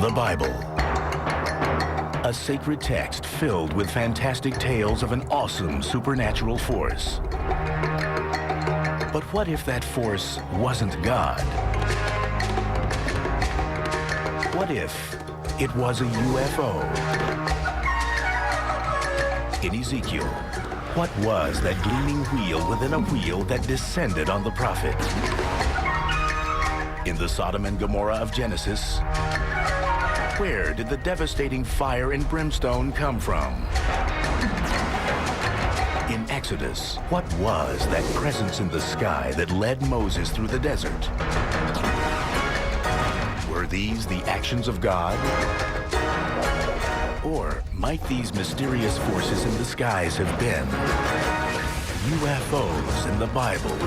The Bible. A sacred text filled with fantastic tales of an awesome supernatural force. But what if that force wasn't God? What if it was a UFO? In Ezekiel, what was that gleaming wheel within a wheel that descended on the prophet? In the Sodom and Gomorrah of Genesis, where did the devastating fire and brimstone come from? In Exodus, what was that presence in the sky that led Moses through the desert? Were these the actions of God? Or might these mysterious forces in the skies have been UFOs in the Bible?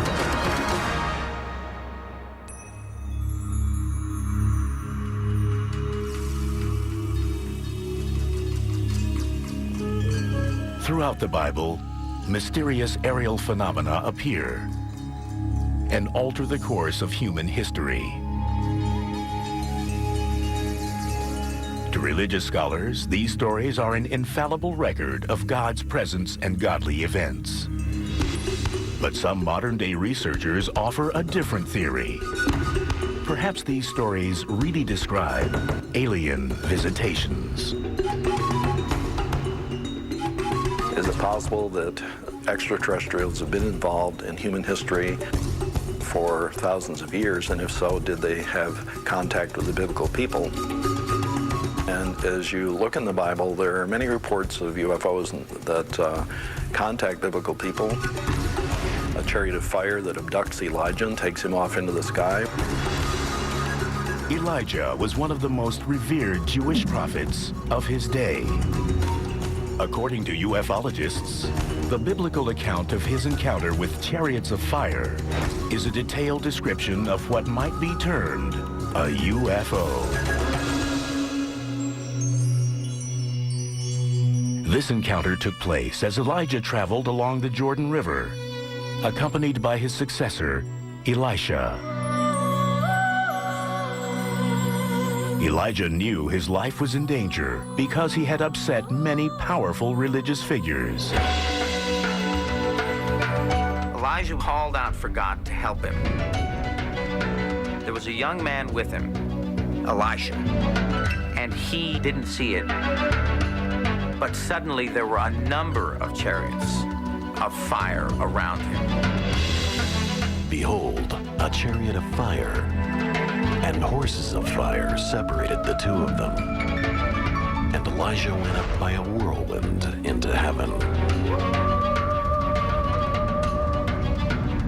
Throughout the Bible, mysterious aerial phenomena appear and alter the course of human history. To religious scholars, these stories are an infallible record of God's presence and godly events. But some modern-day researchers offer a different theory. Perhaps these stories really describe alien visitations. Is it possible that extraterrestrials have been involved in human history for thousands of years? And if so, did they have contact with the biblical people? And as you look in the Bible, there are many reports of UFOs that contact biblical people. A chariot of fire that abducts Elijah and takes him off into the sky. Elijah was one of the most revered Jewish prophets of his day. According to ufologists, the biblical account of his encounter with chariots of fire is a detailed description of what might be termed a UFO. This encounter took place as Elijah traveled along the Jordan River, accompanied by his successor, Elisha. Elijah knew his life was in danger because he had upset many powerful religious figures. Elijah called out for God to help him. There was a young man with him, Elisha, and he didn't see it. But suddenly there were a number of chariots of fire around him. Behold, a chariot of fire and horses of fire separated the two of them. And Elijah went up by a whirlwind into heaven.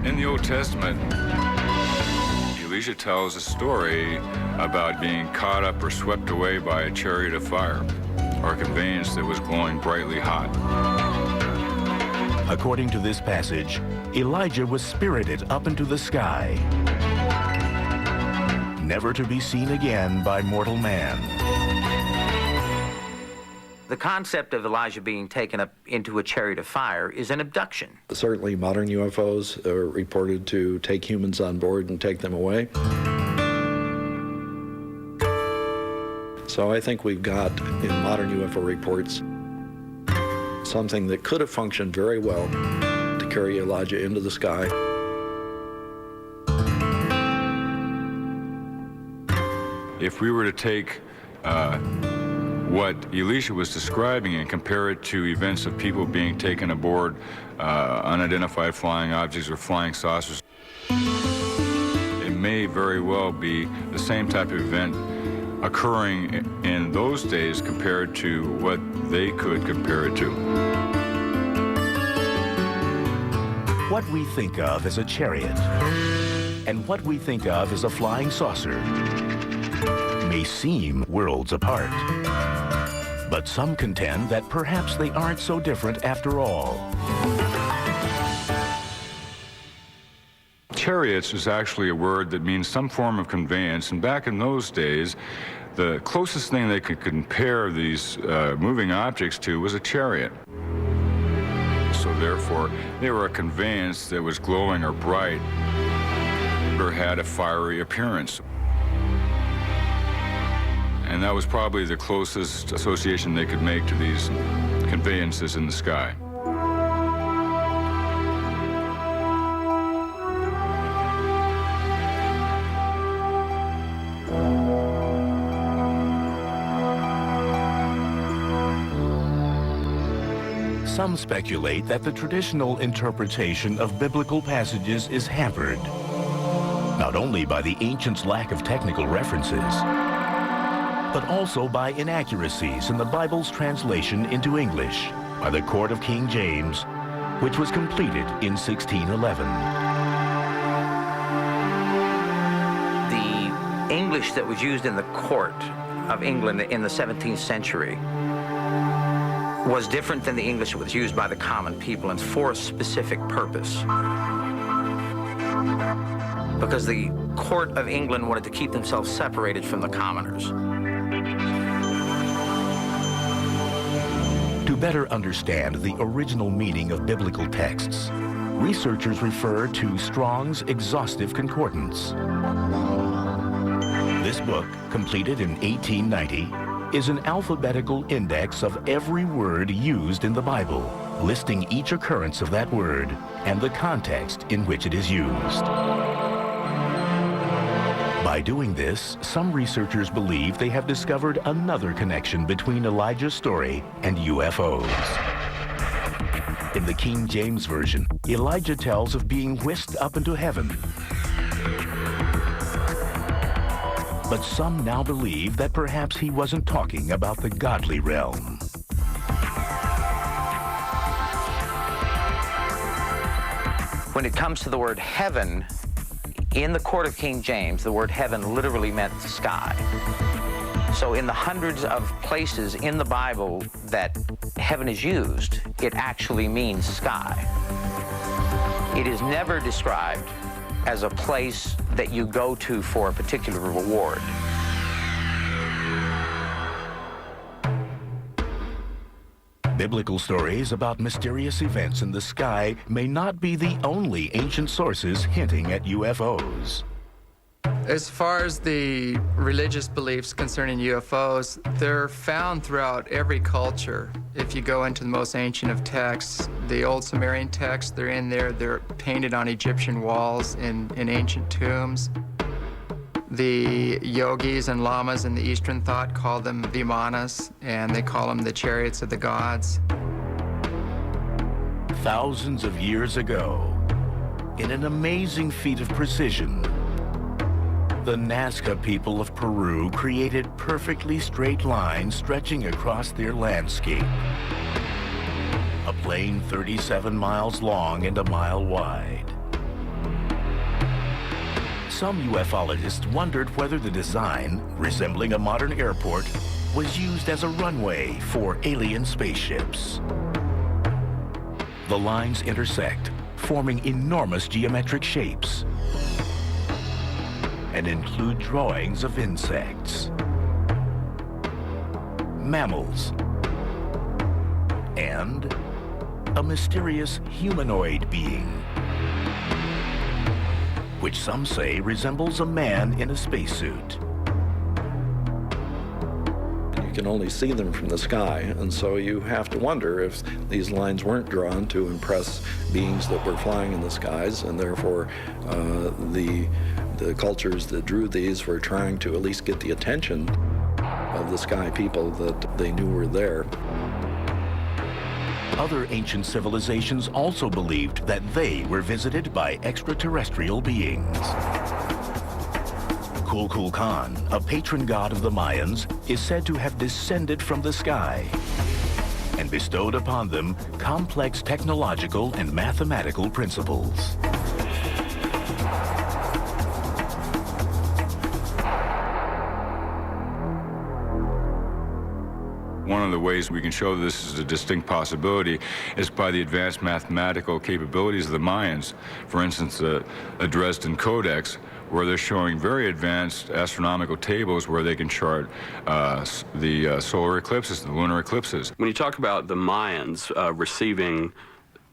In the Old Testament, Elisha tells a story about being caught up or swept away by a chariot of fire, or a conveyance that was glowing brightly hot. According to this passage, Elijah was spirited up into the sky, never to be seen again by mortal man. The concept of Elijah being taken up into a chariot of fire is an abduction. Certainly modern UFOs are reported to take humans on board and take them away. So I think we've got, in modern UFO reports, something that could have functioned very well to carry Elijah into the sky. If we were to take what Elisha was describing and compare it to events of people being taken aboard unidentified flying objects or flying saucers, it may very well be the same type of event occurring in those days compared to what they could compare it to. What we think of as a chariot and what we think of as a flying saucer may seem worlds apart. But some contend that perhaps they aren't so different after all. Chariots is actually a word that means some form of conveyance, and back in those days, the closest thing they could compare these moving objects to was a chariot. So therefore, they were a conveyance that was glowing or bright or had a fiery appearance. And that was probably the closest association they could make to these conveyances in the sky. Some speculate that the traditional interpretation of biblical passages is hampered, not only by the ancients' lack of technical references, but also by inaccuracies in the Bible's translation into English by the court of King James, which was completed in 1611. The English that was used in the court of England in the 17th century was different than the English that was used by the common people, and for a specific purpose. Because the court of England wanted to keep themselves separated from the commoners. To better understand the original meaning of biblical texts, researchers refer to Strong's Exhaustive Concordance. This book, completed in 1890, is an alphabetical index of every word used in the Bible, listing each occurrence of that word and the context in which it is used. By doing this, some researchers believe they have discovered another connection between Elijah's story and UFOs. In the King James Version, Elijah tells of being whisked up into heaven. But some now believe that perhaps he wasn't talking about the godly realm. When it comes to the word heaven, in the court of King James, the word heaven literally meant the sky. So in the hundreds of places in the Bible that heaven is used, it actually means sky. It is never described as a place that you go to for a particular reward. Biblical stories about mysterious events in the sky may not be the only ancient sources hinting at UFOs. As far as the religious beliefs concerning UFOs, they're found throughout every culture. If you go into the most ancient of texts, the old Sumerian texts, they're in there. They're painted on Egyptian walls in ancient tombs. The yogis and lamas in the Eastern thought call them vimanas, and they call them the chariots of the gods. Thousands of years ago, in an amazing feat of precision, the Nazca people of Peru created perfectly straight lines stretching across their landscape. A plain 37 miles long and a mile wide. Some ufologists wondered whether the design, resembling a modern airport, was used as a runway for alien spaceships. The lines intersect, forming enormous geometric shapes, and include drawings of insects, mammals, and a mysterious humanoid being, which some say resembles a man in a spacesuit. You can only see them from the sky, and so you have to wonder if these lines weren't drawn to impress beings that were flying in the skies, and therefore the cultures that drew these were trying to at least get the attention of the sky people that they knew were there. Other ancient civilizations also believed that they were visited by extraterrestrial beings. Kukulkan, a patron god of the Mayans, is said to have descended from the sky and bestowed upon them complex technological and mathematical principles. One of the ways we can show this is a distinct possibility is by the advanced mathematical capabilities of the Mayans. For instance, the Dresden Codex, where they're showing very advanced astronomical tables where they can chart the solar eclipses, the lunar eclipses. When you talk about the Mayans receiving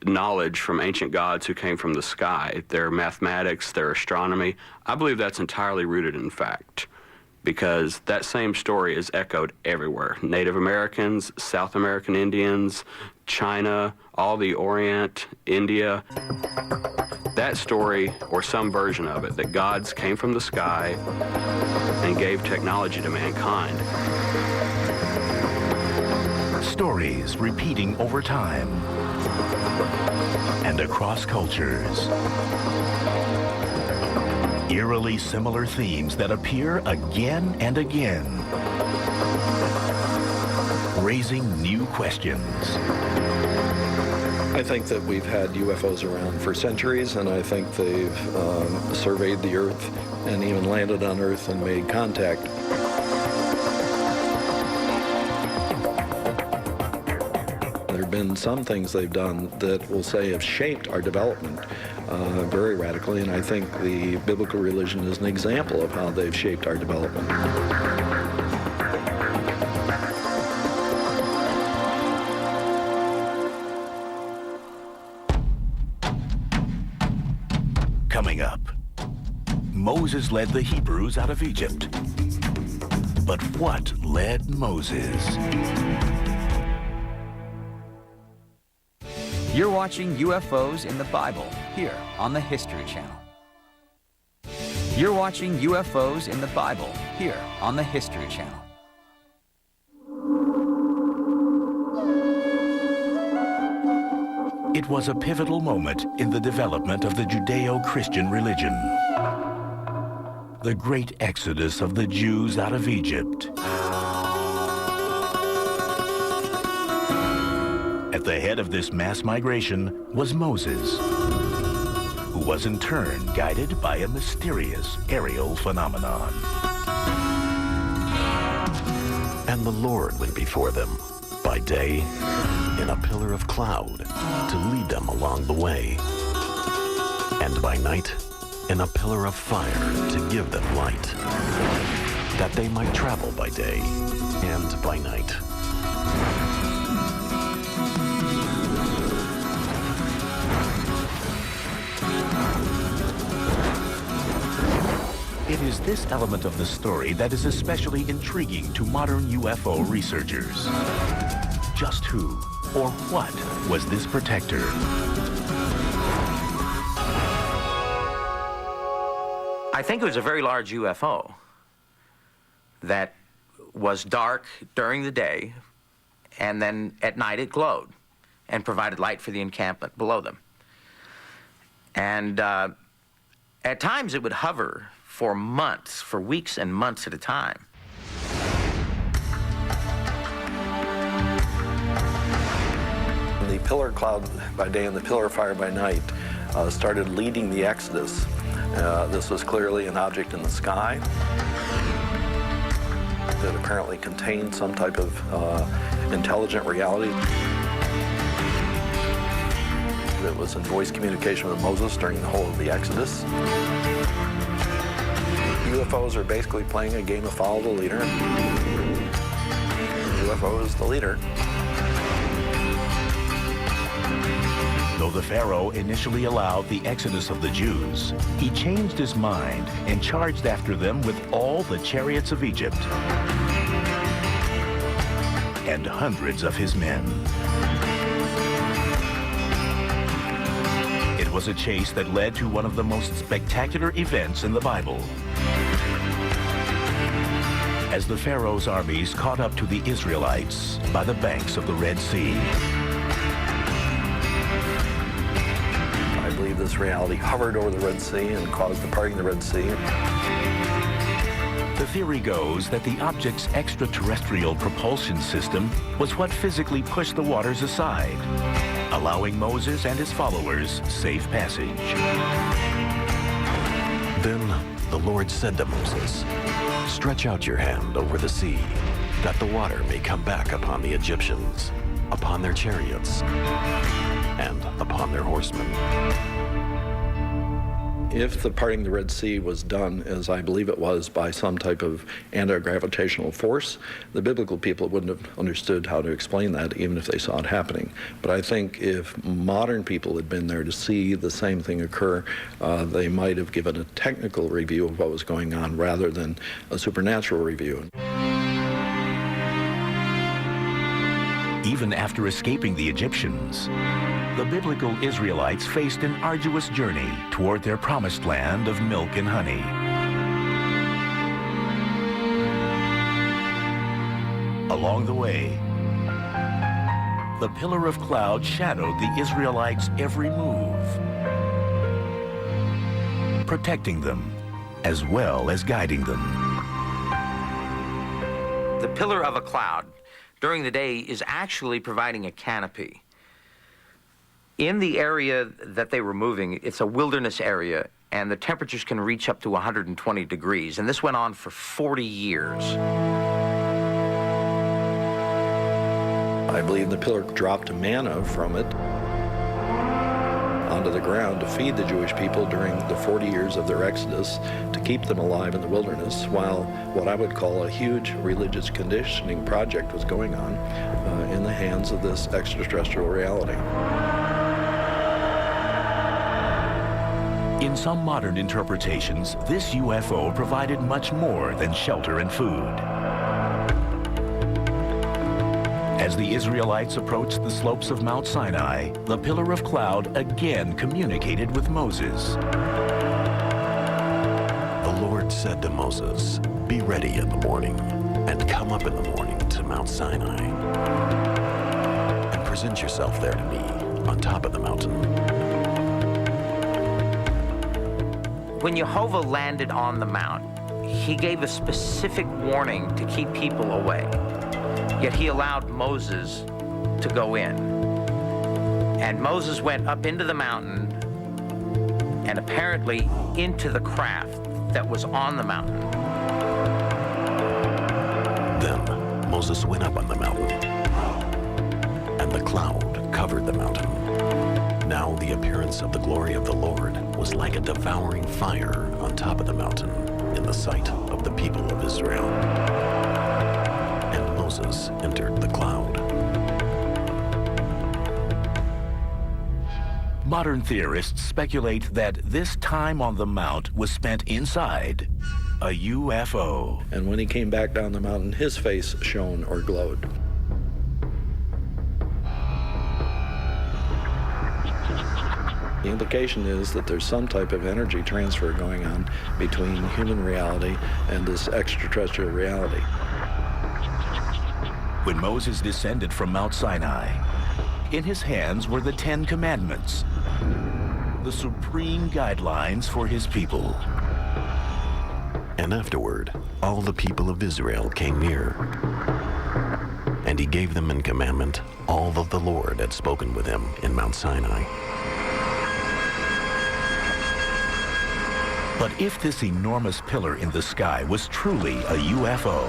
knowledge from ancient gods who came from the sky, their mathematics, their astronomy, I believe that's entirely rooted in fact. because that same story is echoed everywhere. Native Americans, South American Indians, China, all the Orient, India. That story, or some version of it, that gods came from the sky and gave technology to mankind. Stories repeating over time and across cultures. Eerily similar themes that appear again and again, raising new questions. I think that we've had UFOs around for centuries, and I think they've surveyed the Earth and even landed on Earth and made contact. There have been some things they've done that we'll say have shaped our development very radically, and I think the biblical religion is an example of how they've shaped our development. Coming up, Moses led the Hebrews out of Egypt. But what led Moses? You're watching UFOs in the Bible, here on the History Channel. You're watching UFOs in the Bible, here on the History Channel. It was a pivotal moment in the development of the Judeo-Christian religion. The great exodus of the Jews out of Egypt. At the head of this mass migration was Moses, who was in turn guided by a mysterious aerial phenomenon. And the Lord went before them by day in a pillar of cloud to lead them along the way, and by night in a pillar of fire to give them light, that they might travel by day and by night. It is this element of the story that is especially intriguing to modern UFO researchers. Just who or what was this protector? I think it was a very large UFO that was dark during the day, and then at night it glowed and provided light for the encampment below them. And at times it would hover for months, for weeks and months at a time. The pillar cloud by day and the pillar of fire by night started leading the Exodus. This was clearly an object in the sky that apparently contained some type of intelligent reality. That was in voice communication with Moses during the whole of the Exodus. UFOs are basically playing a game of follow the leader. UFO is the leader. Though the Pharaoh initially allowed the exodus of the Jews, he changed his mind and charged after them with all the chariots of Egypt and hundreds of his men. It was a chase that led to one of the most spectacular events in the Bible. As the Pharaoh's armies caught up to the Israelites by the banks of the Red Sea. I believe this reality hovered over the Red Sea and caused the parting of the Red Sea. The theory goes that the object's extraterrestrial propulsion system was what physically pushed the waters aside, allowing Moses and his followers safe passage. Then the Lord said to Moses, "Stretch out your hand over the sea, that the water may come back upon the Egyptians, upon their chariots, and upon their horsemen." If the parting of the Red Sea was done, as I believe it was, by some type of anti-gravitational force, the biblical people wouldn't have understood how to explain that, even if they saw it happening. But I think if modern people had been there to see the same thing occur, they might have given a technical review of what was going on rather than a supernatural review. Even after escaping the Egyptians, the biblical Israelites faced an arduous journey toward their promised land of milk and honey. Along the way, the pillar of cloud shadowed the Israelites' every move, protecting them as well as guiding them. The pillar of a cloud during the day is actually providing a canopy. In the area that they were moving, it's a wilderness area, and the temperatures can reach up to 120 degrees, and this went on for 40 years. I believe the pillar dropped manna from it onto the ground to feed the Jewish people during the 40 years of their exodus, to keep them alive in the wilderness, while what I would call a huge religious conditioning project was going on in the hands of this extraterrestrial reality. In some modern interpretations, this UFO provided much more than shelter and food. As the Israelites approached the slopes of Mount Sinai, the pillar of cloud again communicated with Moses. The Lord said to Moses, "Be ready in the morning, and come up in the morning to Mount Sinai, and present yourself there to me on top of the mountain." When Jehovah landed on the mount, he gave a specific warning to keep people away. Yet he allowed Moses to go in. And Moses went up into the mountain and apparently into the craft that was on the mountain. Then Moses went up on the mountain, and the cloud covered the mountain. Now the appearance of the glory of the Lord was like a devouring fire on top of the mountain in the sight of the people of Israel. And Moses entered the cloud. Modern theorists speculate that this time on the mount was spent inside a UFO. And when he came back down the mountain, his face shone or glowed. The implication is that there's some type of energy transfer going on between human reality and this extraterrestrial reality. When Moses descended from Mount Sinai, in his hands were the 10 Commandments, the supreme guidelines for his people. And afterward, all the people of Israel came near, and he gave them in commandment all that the Lord had spoken with him in Mount Sinai. But if this enormous pillar in the sky was truly a UFO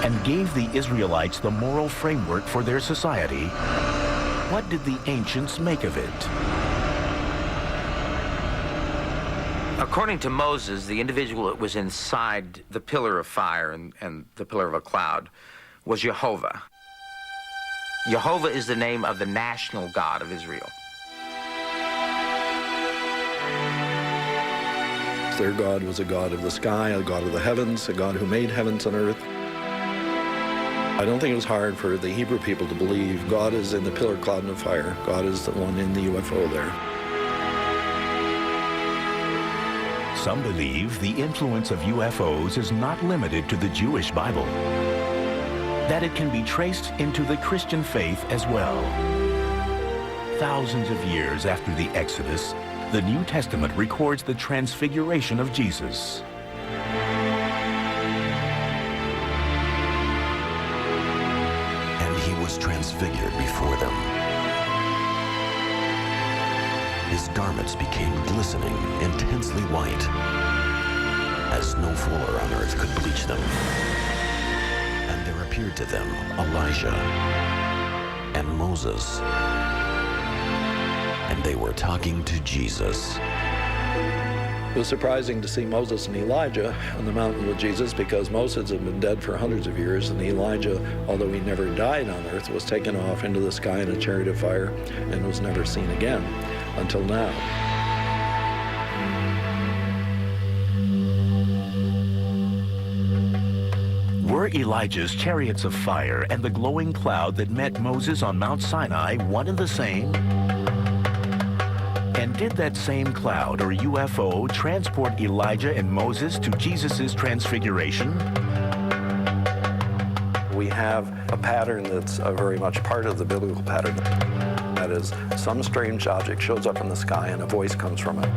and gave the Israelites the moral framework for their society, what did the ancients make of it? According to Moses, the individual that was inside the pillar of fire and the pillar of a cloud was Jehovah. Jehovah is the name of the national God of Israel. Their God was a God of the sky, a God of the heavens, a God who made heavens and earth. I don't think it was hard for the Hebrew people to believe God is in the pillar, cloud, and fire. God is the one in the UFO there. Some believe the influence of UFOs is not limited to the Jewish Bible, that it can be traced into the Christian faith as well. Thousands of years after the Exodus, the New Testament records the transfiguration of Jesus. And he was transfigured before them. His garments became glistening, intensely white, as no fuller on earth could bleach them. And there appeared to them Elijah and Moses, and they were talking to Jesus. It was surprising to see Moses and Elijah on the mountain with Jesus, because Moses had been dead for hundreds of years, and Elijah, although he never died on earth, was taken off into the sky in a chariot of fire and was never seen again until now. Were Elijah's chariots of fire and the glowing cloud that met Moses on Mount Sinai one and the same? And did that same cloud or UFO transport Elijah and Moses to Jesus' transfiguration? We have a pattern that's very much part of the biblical pattern. That is, some strange object shows up in the sky and a voice comes from it.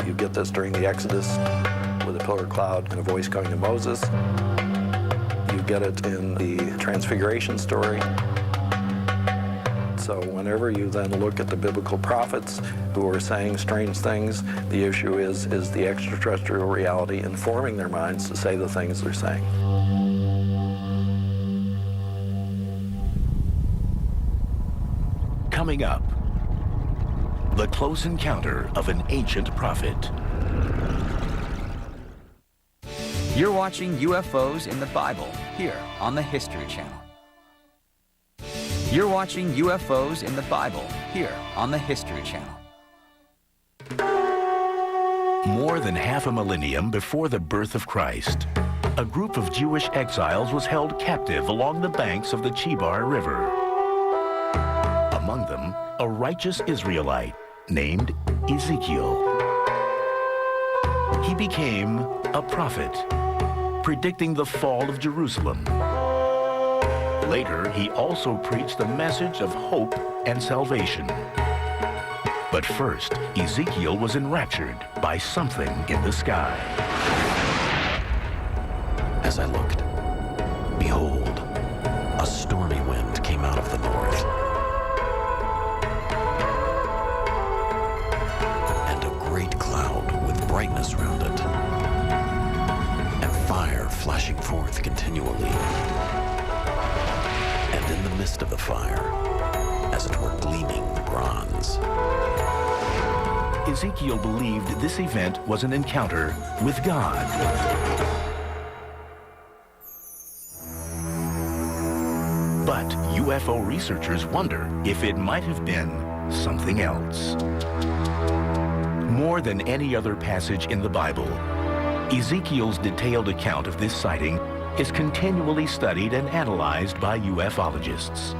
You get this during the Exodus with a pillar cloud and a voice coming to Moses. You get it in the Transfiguration story. So whenever you then look at the biblical prophets who are saying strange things, the issue is the extraterrestrial reality informing their minds to say the things they're saying. Coming up, the close encounter of an ancient prophet. You're watching UFOs in the Bible here on the History Channel. You're watching UFOs in the Bible here on the History Channel. More than half a millennium before the birth of Christ, a group of Jewish exiles was held captive along the banks of the Chebar River. Among them, a righteous Israelite named Ezekiel. He became a prophet, predicting the fall of Jerusalem. Later, he also preached the message of hope and salvation. But first, Ezekiel was enraptured by something in the sky. As I looked, behold, a stormy wind came out of the north, and a great cloud with brightness round it, and fire flashing forth continually. And in the midst of the fire, as it were gleaming bronze. Ezekiel believed this event was an encounter with God. But UFO researchers wonder if it might have been something else. More than any other passage in the Bible, Ezekiel's detailed account of this sighting is continually studied and analyzed by ufologists,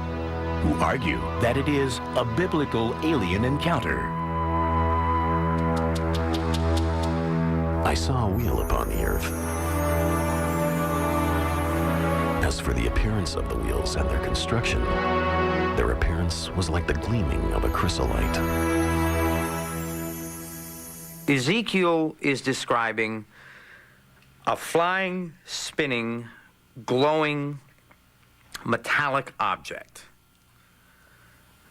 who argue that it is a biblical alien encounter. I saw a wheel upon the earth. As for the appearance of the wheels and their construction, their appearance was like the gleaming of a chrysolite. Ezekiel is describing a flying, spinning, glowing, metallic object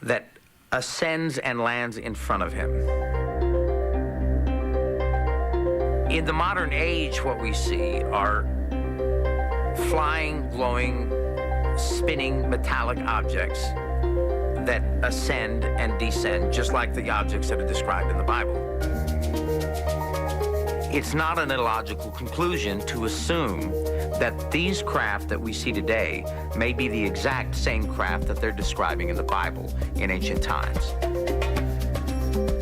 that ascends and lands in front of him. In the modern age, what we see are flying, glowing, spinning, metallic objects that ascend and descend, just like the objects that are described in the Bible. It's not an illogical conclusion to assume that these craft that we see today may be the exact same craft that they're describing in the Bible in ancient times.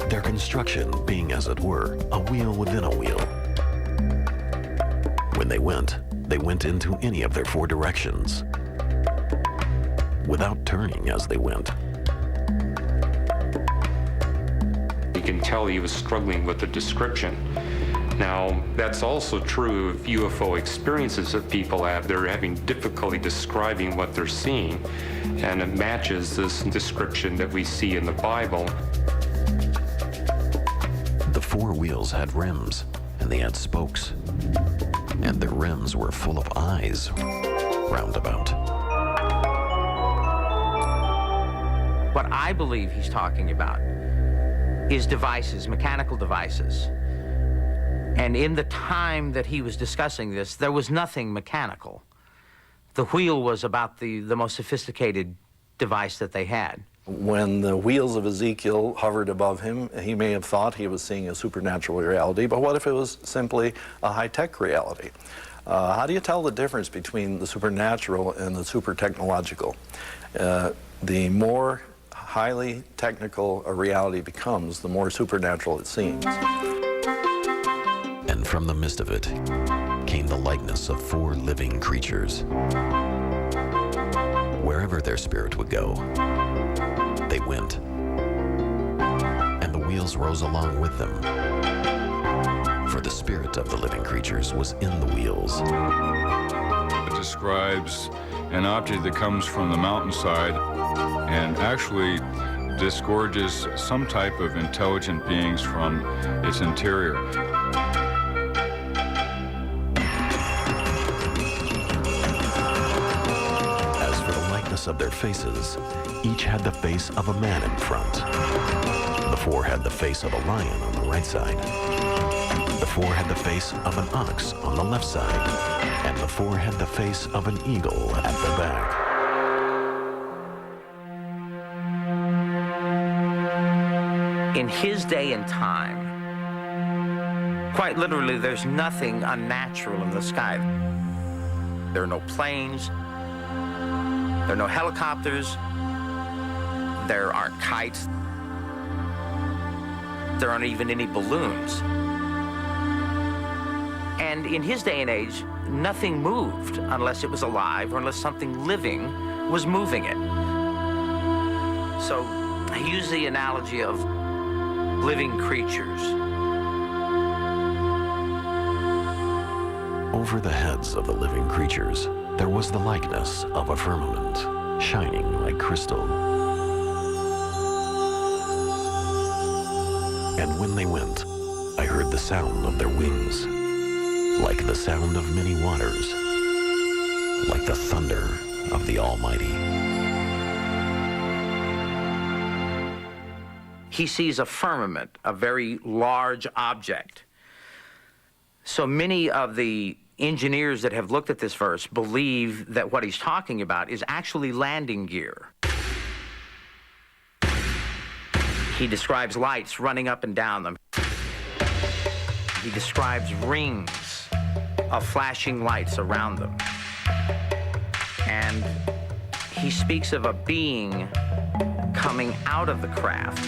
Their construction being, as it were, a wheel within a wheel. When they went into any of their four directions, without turning as they went. You can tell he was struggling with the description. Now, that's also true of UFO experiences that people have. They're having difficulty describing what they're seeing, and it matches this description that we see in the Bible. The four wheels had rims, and they had spokes, and their rims were full of eyes round about. What I believe he's talking about is devices, mechanical devices. And in the time that he was discussing this, there was nothing mechanical. The wheel was about the most sophisticated device that they had. When the wheels of Ezekiel hovered above him, he may have thought he was seeing a supernatural reality, but what if it was simply a high-tech reality? How do you tell the difference between the supernatural and the super-technological? The more highly technical a reality becomes, the more supernatural it seems. And from the midst of it came the likeness of 4 living creatures. Wherever their spirit would go, they went, and the wheels rose along with them. For the spirit of the living creatures was in the wheels. It describes an object that comes from the mountainside and actually disgorges some type of intelligent beings from its interior. As for the likeness of their faces, each had the face of a man in front. The 4 had the face of a lion on the right side. The 4 had the face of an ox on the left side. And the 4 had the face of an eagle at the back. In his day and time, quite literally, there's nothing unnatural in the sky. There are no planes. There are no helicopters. There aren't kites. There aren't even any balloons. And in his day and age, nothing moved unless it was alive or unless something living was moving it. So I use the analogy of living creatures. Over the heads of the living creatures, there was the likeness of a firmament, shining like crystal. And when they went, I heard the sound of their wings, like the sound of many waters, like the thunder of the Almighty. He sees a firmament, a very large object. So many of the engineers that have looked at this verse believe that what he's talking about is actually landing gear. He describes lights running up and down them. He describes rings of flashing lights around them. And he speaks of a being coming out of the craft,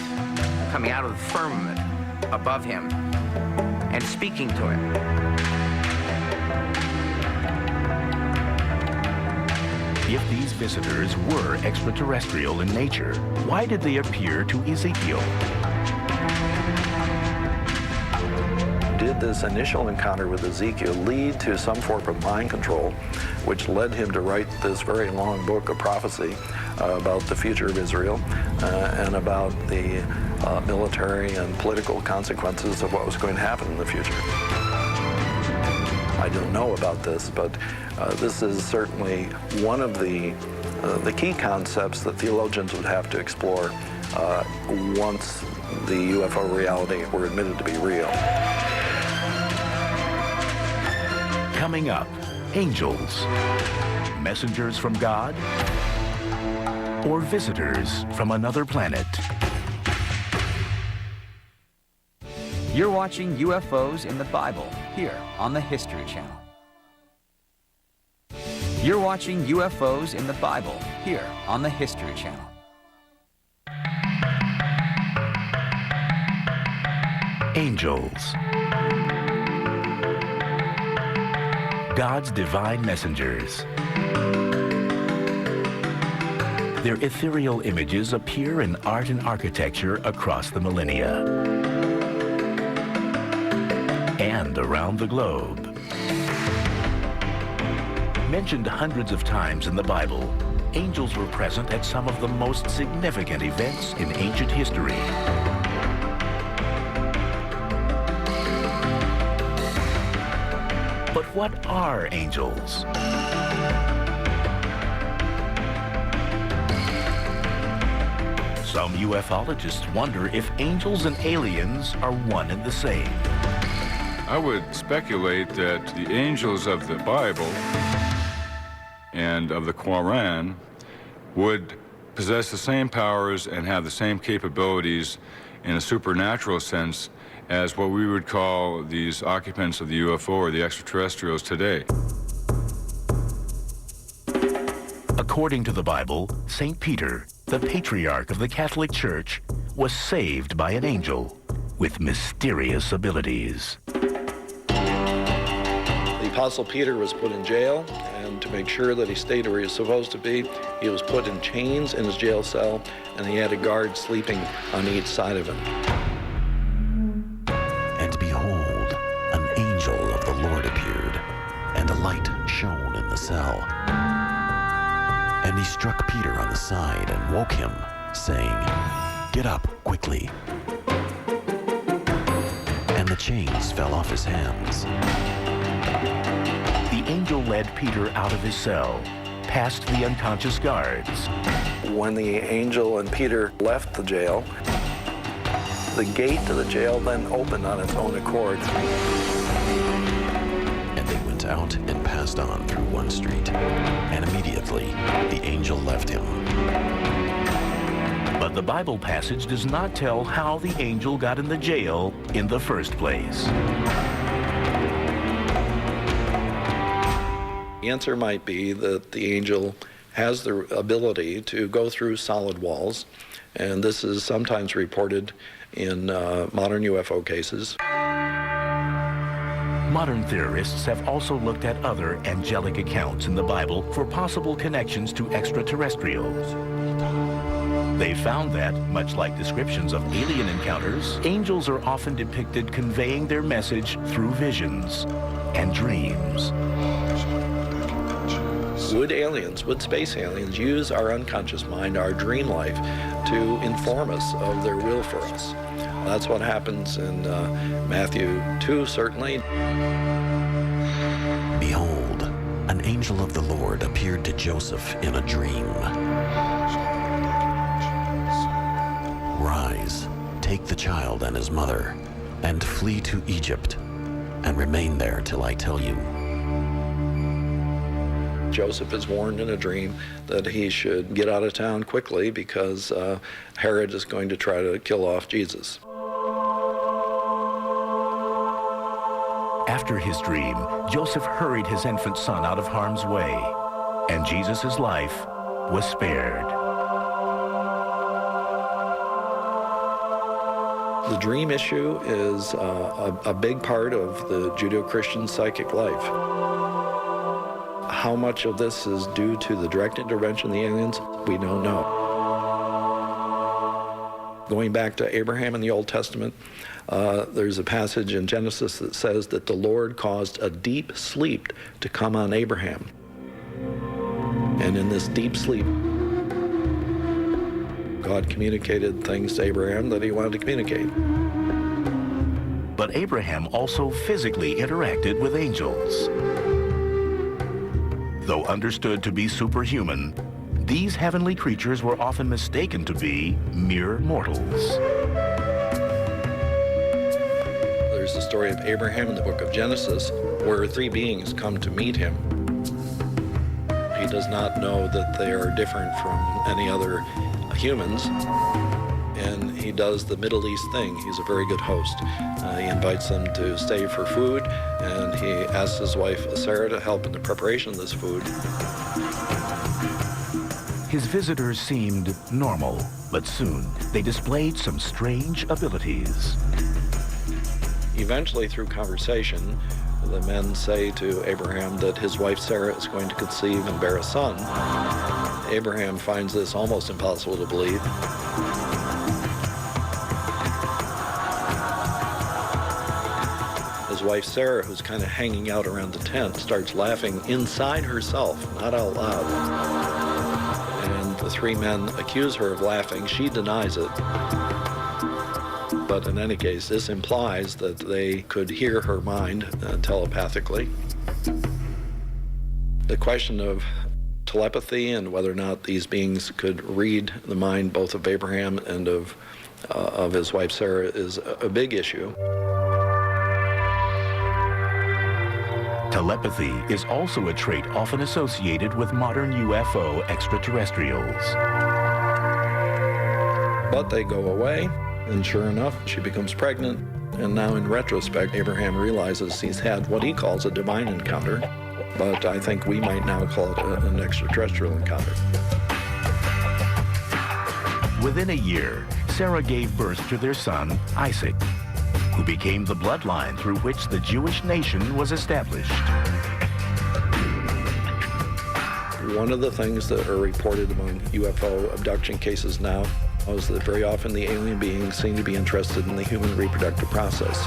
coming out of the firmament above him and speaking to him. If these visitors were extraterrestrial in nature, why did they appear to Ezekiel? Did this initial encounter with Ezekiel lead to some form of mind control, which led him to write this very long book of prophecy about the future of Israel and about the military and political consequences of what was going to happen in the future? I don't know about this, but this is certainly one of the key concepts that theologians would have to explore once the UFO reality were admitted to be real. Coming up, angels, messengers from God, or visitors from another planet. You're watching UFOs in the Bible here on the History Channel. You're watching UFOs in the Bible here on the History Channel. Angels. God's divine messengers. Their ethereal images appear in art and architecture across the millennia and around the globe. Mentioned hundreds of times in the Bible, angels were present at some of the most significant events in ancient history. But what are angels? Some ufologists wonder if angels and aliens are one and the same. I would speculate that the angels of the Bible and of the Quran would possess the same powers and have the same capabilities in a supernatural sense as what we would call these occupants of the UFO or the extraterrestrials today. According to the Bible, St. Peter, the patriarch of the Catholic Church, was saved by an angel with mysterious abilities. The Apostle Peter was put in jail, and to make sure that he stayed where he was supposed to be, he was put in chains in his jail cell, and he had a guard sleeping on each side of him. And behold, an angel of the Lord appeared, and a light shone in the cell. And he struck Peter on the side and woke him, saying, "Get up quickly." And the chains fell off his hands. The angel led Peter out of his cell, past the unconscious guards. When the angel and Peter left the jail, the gate to the jail then opened on its own accord. And they went out and passed on through one street, and immediately the angel left him. But the Bible passage does not tell how the angel got in the jail in the first place. The answer might be that the angel has the ability to go through solid walls, and this is sometimes reported in modern UFO cases. Modern theorists have also looked at other angelic accounts in the Bible for possible connections to extraterrestrials. They found that, much like descriptions of alien encounters, angels are often depicted conveying their message through visions and dreams. Would space aliens use our unconscious mind, our dream life, to inform us of their will for us? That's what happens in Matthew 2, certainly. Behold, an angel of the Lord appeared to Joseph in a dream. Rise, take the child and his mother, and flee to Egypt, and remain there till I tell you. Joseph is warned in a dream that he should get out of town quickly because Herod is going to try to kill off Jesus. After his dream, Joseph hurried his infant son out of harm's way, and Jesus' life was spared. The dream issue is a big part of the Judeo-Christian psychic life. How much of this is due to the direct intervention of the aliens, we don't know. Going back to Abraham in the Old Testament, there's a passage in Genesis that says that the Lord caused a deep sleep to come on Abraham. And in this deep sleep, God communicated things to Abraham that he wanted to communicate. But Abraham also physically interacted with angels. Though understood to be superhuman, these heavenly creatures were often mistaken to be mere mortals. There's the story of Abraham in the book of Genesis, where three beings come to meet him. He does not know that they are different from any other humans, and he does the Middle East thing. He's a very good host. He invites them to stay for food, and he asks his wife Sarah to help in the preparation of this food. His visitors seemed normal, but soon they displayed some strange abilities. Eventually, through conversation, the men say to Abraham that his wife Sarah is going to conceive and bear a son. Abraham finds this almost impossible to believe. His wife Sarah, who's kind of hanging out around the tent, starts laughing inside herself, not out loud. And the three men accuse her of laughing. She denies it. But in any case, this implies that they could hear her mind telepathically. The question of telepathy and whether or not these beings could read the mind both of Abraham and of his wife Sarah is a big issue. Telepathy is also a trait often associated with modern UFO extraterrestrials. But they go away, and sure enough, she becomes pregnant. And now in retrospect, Abraham realizes he's had what he calls a divine encounter, but I think we might now call it an extraterrestrial encounter. Within a year, Sarah gave birth to their son, Isaac, who became the bloodline through which the Jewish nation was established. One of the things that are reported among UFO abduction cases now is that very often the alien beings seem to be interested in the human reproductive process.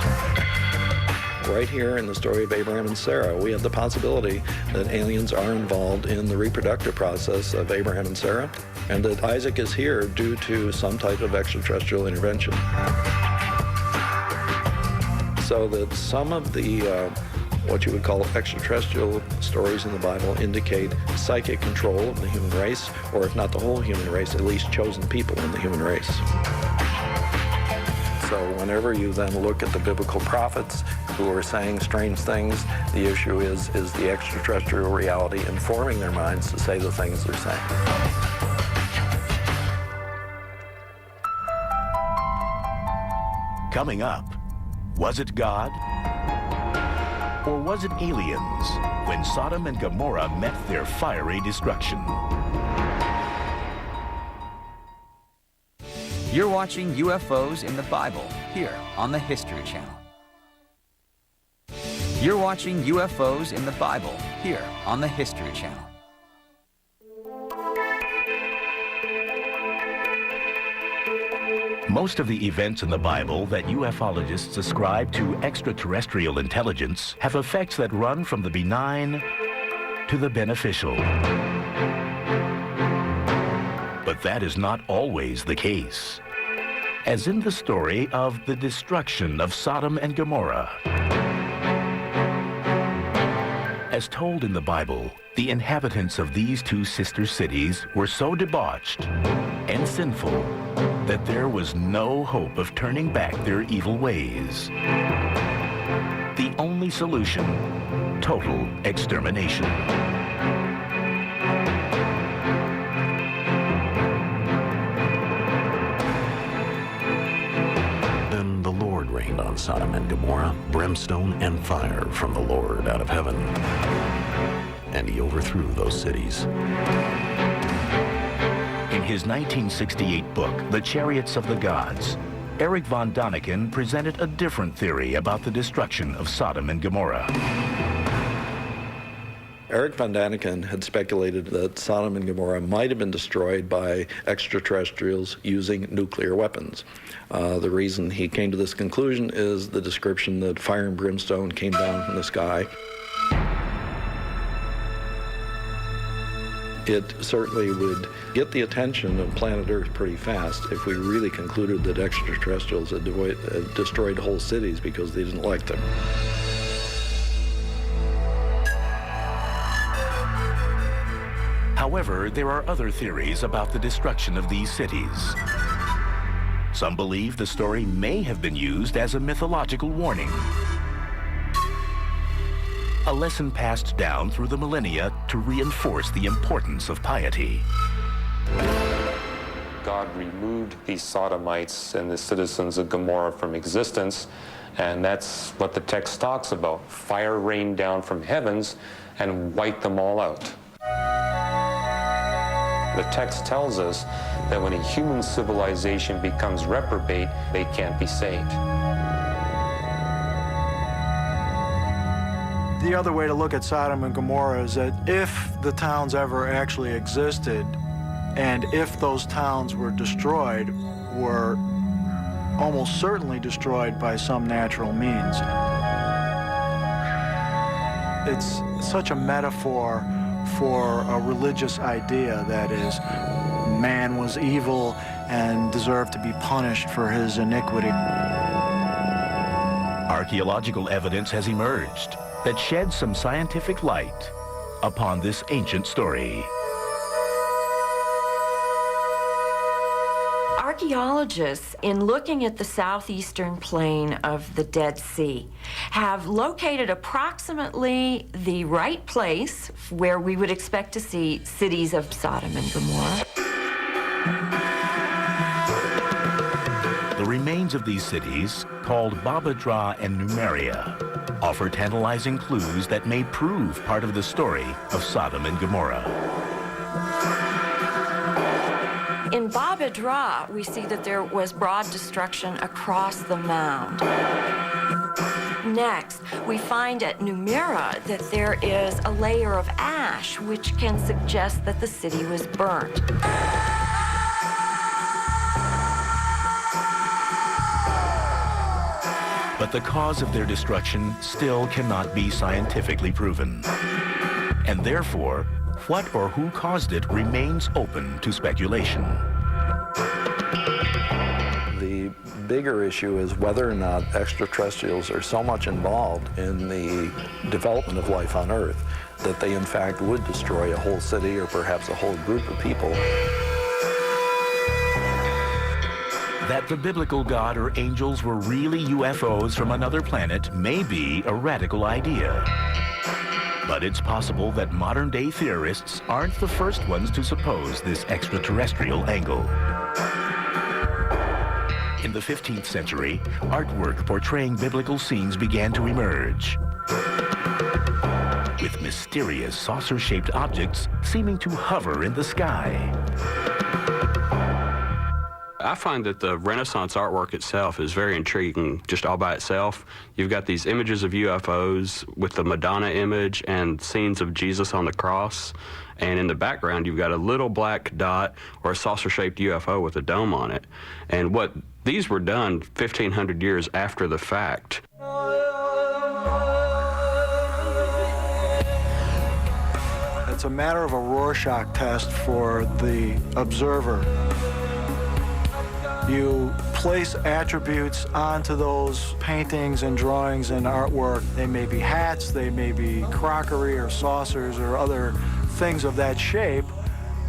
Right here in the story of Abraham and Sarah, we have the possibility that aliens are involved in the reproductive process of Abraham and Sarah, and that Isaac is here due to some type of extraterrestrial intervention. So that some of the what you would call extraterrestrial stories in the Bible indicate psychic control of the human race, or if not the whole human race, at least chosen people in the human race. So whenever you then look at the biblical prophets who are saying strange things, the issue is the extraterrestrial reality informing their minds to say the things they're saying. Coming up, was it God? Or was it aliens when Sodom and Gomorrah met their fiery destruction? You're watching UFOs in the Bible here on the History Channel. You're watching UFOs in the Bible here on the History Channel. Most of the events in the Bible that ufologists ascribe to extraterrestrial intelligence have effects that run from the benign to the beneficial. But that is not always the case. As in the story of the destruction of Sodom and Gomorrah. As told in the Bible, the inhabitants of these two sister cities were so debauched and sinful that there was no hope of turning back their evil ways. The only solution, total extermination. Then the Lord rained on Sodom and Gomorrah brimstone and fire from the Lord out of heaven, and he overthrew those cities. In his 1968 book, The Chariots of the Gods, Eric von Daniken presented a different theory about the destruction of Sodom and Gomorrah. Eric von Daniken had speculated that Sodom and Gomorrah might have been destroyed by extraterrestrials using nuclear weapons. The reason he came to this conclusion is the description that fire and brimstone came down from the sky. It certainly would get the attention of planet Earth pretty fast if we really concluded that extraterrestrials had destroyed whole cities because they didn't like them. However, there are other theories about the destruction of these cities. Some believe the story may have been used as a mythological warning. A lesson passed down through the millennia to reinforce the importance of piety. God removed the Sodomites and the citizens of Gomorrah from existence, and that's what the text talks about. Fire rained down from heavens and wiped them all out. The text tells us that when a human civilization becomes reprobate, they can't be saved. The other way to look at Sodom and Gomorrah is that if the towns ever actually existed, and if those towns were destroyed, were almost certainly destroyed by some natural means. It's such a metaphor for a religious idea, that is, man was evil and deserved to be punished for his iniquity. Archaeological evidence has emerged that sheds some scientific light upon this ancient story. Archaeologists, in looking at the southeastern plain of the Dead Sea, have located approximately the right place where we would expect to see cities of Sodom and Gomorrah. remains of these cities, called Bible.avi and Numeria, offer tantalizing clues that may prove part of the story of Sodom and Gomorrah. In Bible.avi, we see that there was broad destruction across the mound. Next, we find at Numeria that there is a layer of ash, which can suggest that the city was burnt. But the cause of their destruction still cannot be scientifically proven. And therefore, what or who caused it remains open to speculation. The bigger issue is whether or not extraterrestrials are so much involved in the development of life on Earth that they in fact would destroy a whole city or perhaps a whole group of people. That the biblical God or angels were really UFOs from another planet may be a radical idea. But it's possible that modern-day theorists aren't the first ones to suppose this extraterrestrial angle. In the 15th century, artwork portraying biblical scenes began to emerge, with mysterious saucer-shaped objects seeming to hover in the sky. I find that the Renaissance artwork itself is very intriguing just all by itself. You've got these images of UFOs with the Madonna image and scenes of Jesus on the cross. And in the background, you've got a little black dot or a saucer-shaped UFO with a dome on it. And what these were done 1,500 years after the fact. It's a matter of a Rorschach test for the observer. You place attributes onto those paintings and drawings and artwork. They may be hats, they may be crockery or saucers or other things of that shape,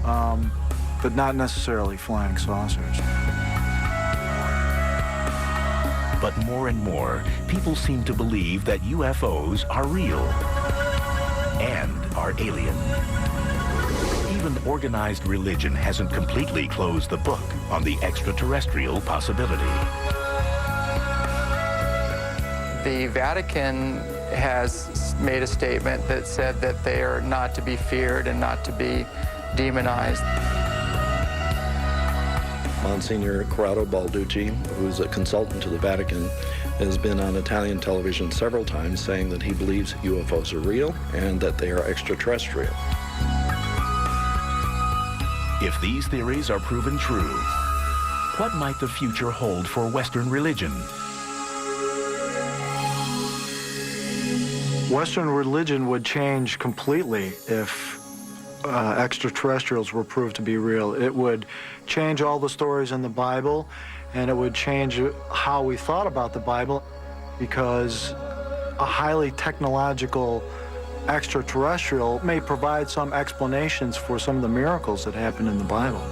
but not necessarily flying saucers. But more and more, people seem to believe that UFOs are real and are alien. Even organized religion hasn't completely closed the book on the extraterrestrial possibility. The Vatican has made a statement that said that they are not to be feared and not to be demonized. Monsignor Corrado Balducci, who's a consultant to the Vatican, has been on Italian television several times saying that he believes UFOs are real and that they are extraterrestrial. If these theories are proven true, what might the future hold for Western religion? Western religion would change completely if extraterrestrials were proved to be real. It would change all the stories in the Bible, and it would change how we thought about the Bible, because a highly technological extraterrestrial may provide some explanations for some of the miracles that happen in the Bible.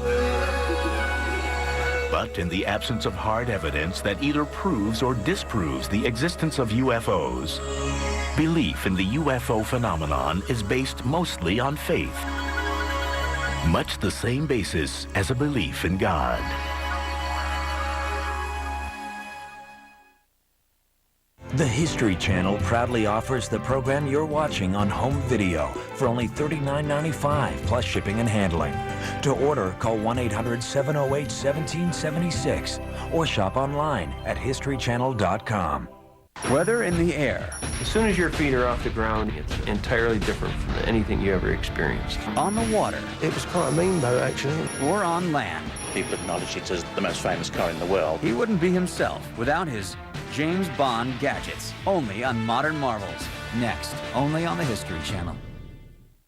But in the absence of hard evidence that either proves or disproves the existence of UFOs, belief in the UFO phenomenon is based mostly on faith, much the same basis as a belief in God. The History Channel proudly offers the program you're watching on home video for only $39.95 plus shipping and handling. To order, call 1-800-708-1776 or shop online at historychannel.com. Weather in the air. As soon as your feet are off the ground, it's entirely different from anything you ever experienced. On the water. It was quite a mean boat, actually. Or on land. People acknowledge it as the most famous car in the world. He wouldn't be himself without his James Bond gadgets. Only on Modern Marvels. Next, only on the History Channel.